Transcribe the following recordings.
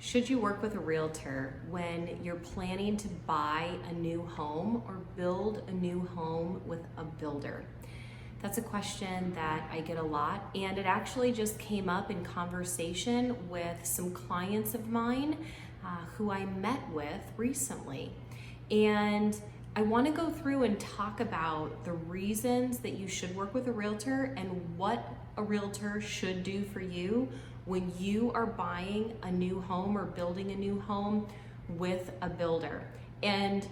Should you work with a realtor when you're planning to buy a new home or build a new home with a builder? That's a question that I get a lot, and it actually just came up in conversation with some clients of mine who I met with recently. And I want to go through and talk about the reasons that you should work with a realtor and what a realtor should do for you when you are buying a new home or building a new home with a builder. And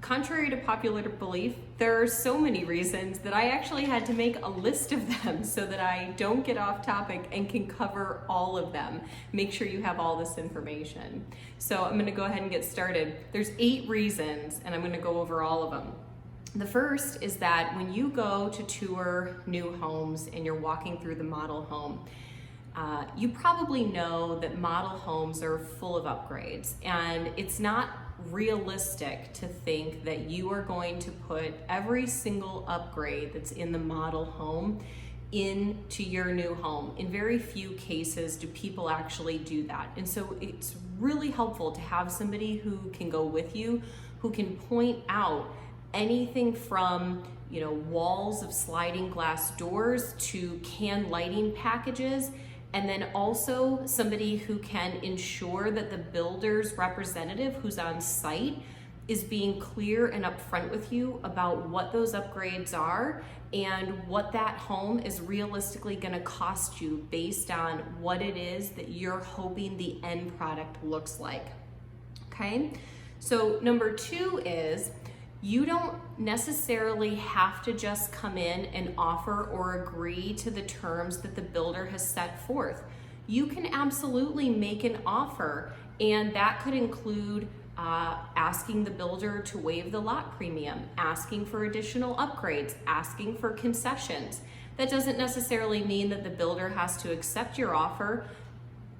contrary to popular belief, there are so many reasons that I actually had to make a list of them so that I don't get off topic and can cover all of them. Make sure you have all this information. So I'm gonna go ahead and get started. There's 8 reasons, and I'm gonna go over all of them. The first is that when you go to tour new homes and you're walking through the model home, you probably know that model homes are full of upgrades, and it's not realistic to think that you are going to put every single upgrade that's in the model home into your new home. In very few cases do people actually do that. And so it's really helpful to have somebody who can go with you, who can point out anything from walls of sliding glass doors to can lighting packages, and then also somebody who can ensure that the builder's representative who's on site is being clear and upfront with you about what those upgrades are and what that home is realistically going to cost you based on what it is that you're hoping the end product looks like. Okay, so number 2 is you don't necessarily have to just come in and offer or agree to the terms that the builder has set forth. You can absolutely make an offer, and that could include asking the builder to waive the lot premium, asking for additional upgrades, asking for concessions. That doesn't necessarily mean that the builder has to accept your offer.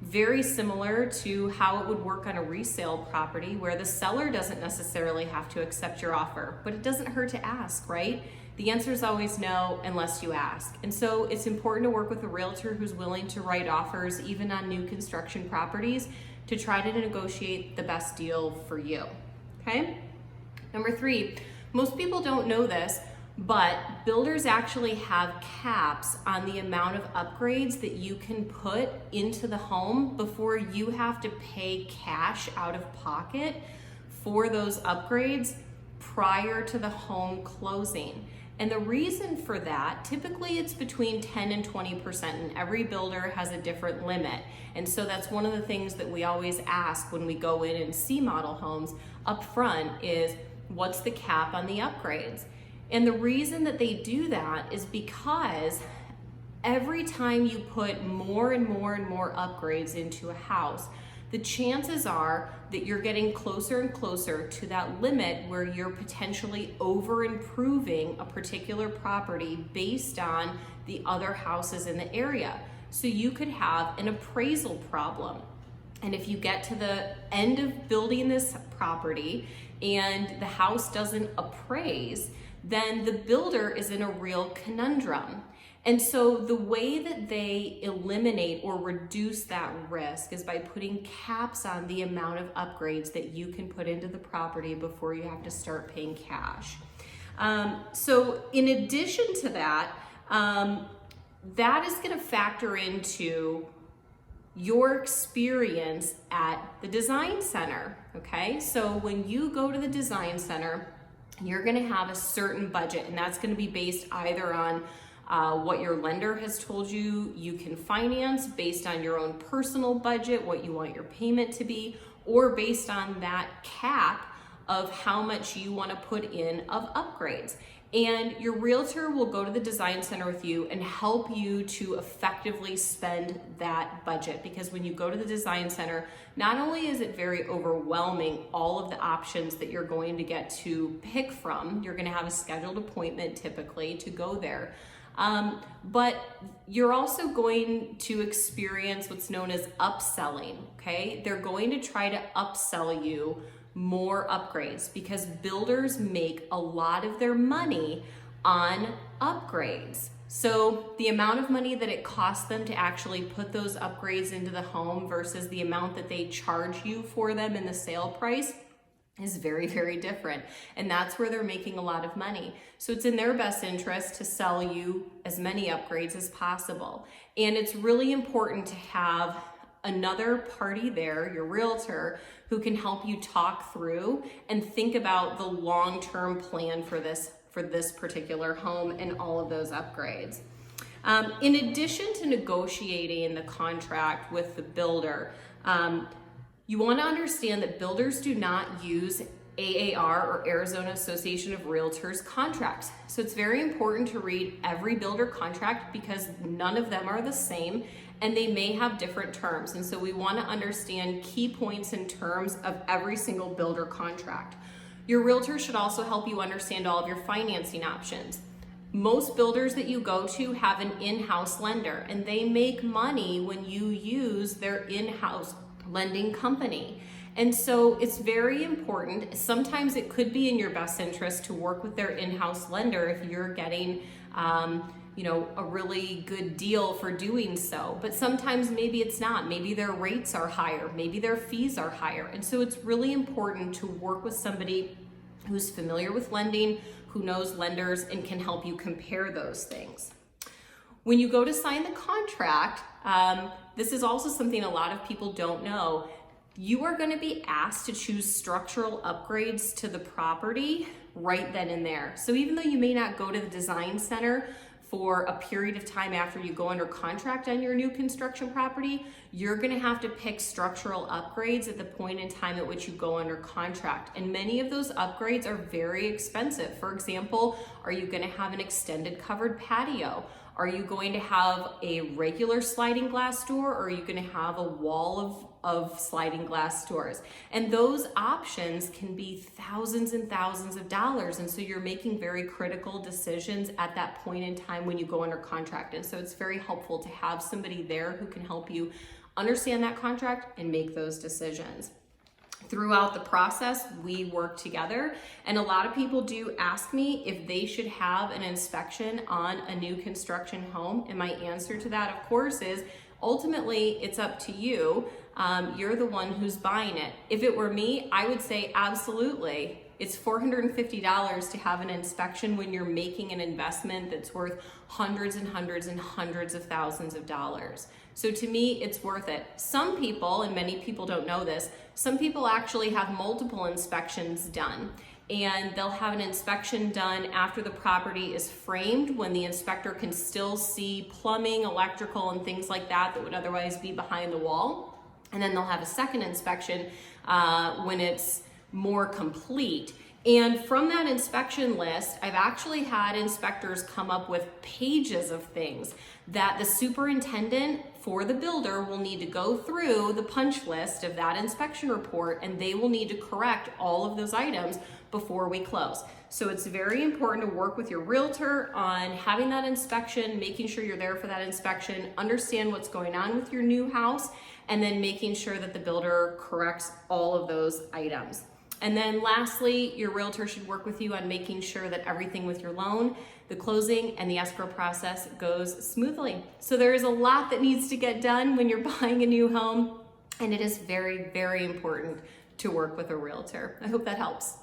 Very similar to how it would work on a resale property where the seller doesn't necessarily have to accept your offer, but it doesn't hurt to ask, right? The answer is always no unless you ask. And so it's important to work with a realtor who's willing to write offers even on new construction properties to try to negotiate the best deal for you, okay? Number 3, most people don't know this, but builders actually have caps on the amount of upgrades that you can put into the home before you have to pay cash out of pocket for those upgrades prior to the home closing. And the reason for that, typically it's between 10 and 20%, and every builder has a different limit. And so that's one of the things that we always ask when we go in and see model homes up front is, what's the cap on the upgrades? And the reason that they do that is because every time you put more and more and more upgrades into a house, the chances are that you're getting closer and closer to that limit where you're potentially over improving a particular property based on the other houses in the area. So you could have an appraisal problem. And if you get to the end of building this property and the house doesn't appraise, then the builder is in a real conundrum. And so the way that they eliminate or reduce that risk is by putting caps on the amount of upgrades that you can put into the property before you have to start paying cash. So in addition to that, that is going to factor into your experience at the design center, okay? So when you go to the design center, you're gonna have a certain budget, and that's gonna be based either on what your lender has told you you can finance, based on your own personal budget, what you want your payment to be, or based on that cap of how much you wanna put in of upgrades. And your realtor will go to the design center with you and help you to effectively spend that budget. Because when you go to the design center, not only is it very overwhelming, all of the options that you're going to get to pick from, you're gonna have a scheduled appointment typically to go there. But you're also going to experience what's known as upselling, okay? They're going to try to upsell you more upgrades because builders make a lot of their money on upgrades. So the amount of money that it costs them to actually put those upgrades into the home versus the amount that they charge you for them in the sale price is very, very different. And that's where they're making a lot of money. So it's in their best interest to sell you as many upgrades as possible. And it's really important to have another party there, your realtor, who can help you talk through and think about the long-term plan for this particular home and all of those upgrades. In addition to negotiating the contract with the builder, you want to understand that builders do not use AAR, or Arizona Association of Realtors, contracts. So it's very important to read every builder contract because none of them are the same and they may have different terms. And so we want to understand key points and terms of every single builder contract. Your realtor should also help you understand all of your financing options. Most builders that you go to have an in-house lender, and they make money when you use their in-house lending company. And so it's very important. Sometimes it could be in your best interest to work with their in-house lender if you're getting a really good deal for doing so. But sometimes maybe it's not. Maybe their rates are higher. Maybe their fees are higher. And so it's really important to work with somebody who's familiar with lending, who knows lenders, and can help you compare those things. When you go to sign the contract, this is also something a lot of people don't know. You are going to be asked to choose structural upgrades to the property right then and there. So even though you may not go to the design center for a period of time after you go under contract on your new construction property, you're gonna have to pick structural upgrades at the point in time at which you go under contract. And many of those upgrades are very expensive. For example, are you gonna have an extended covered patio? Are you going to have a regular sliding glass door, or are you going to have a wall of sliding glass doors? And those options can be thousands and thousands of dollars. And so you're making very critical decisions at that point in time when you go under contract. And so it's very helpful to have somebody there who can help you understand that contract and make those decisions. Throughout the process, we work together, and a lot of people do ask me if they should have an inspection on a new construction home, and my answer to that, of course, is ultimately it's up to you. You're the one who's buying it. If it were me, I would say absolutely. It's $450 to have an inspection when you're making an investment that's worth hundreds and hundreds and hundreds of thousands of dollars. So to me, it's worth it. Some people, and many people don't know this, some people actually have multiple inspections done. And they'll have an inspection done after the property is framed, when the inspector can still see plumbing, electrical, and things like that that would otherwise be behind the wall. And then they'll have a second inspection when it's more complete. And from that inspection list, I've actually had inspectors come up with pages of things that the superintendent for the builder will need to go through the punch list of that inspection report, and they will need to correct all of those items before we close. So it's very important to work with your realtor on having that inspection, making sure you're there for that inspection, understand what's going on with your new house, and then making sure that the builder corrects all of those items. And then lastly, your realtor should work with you on making sure that everything with your loan, the closing, and the escrow process goes smoothly. So there is a lot that needs to get done when you're buying a new home, and it is very, very important to work with a realtor. I hope that helps.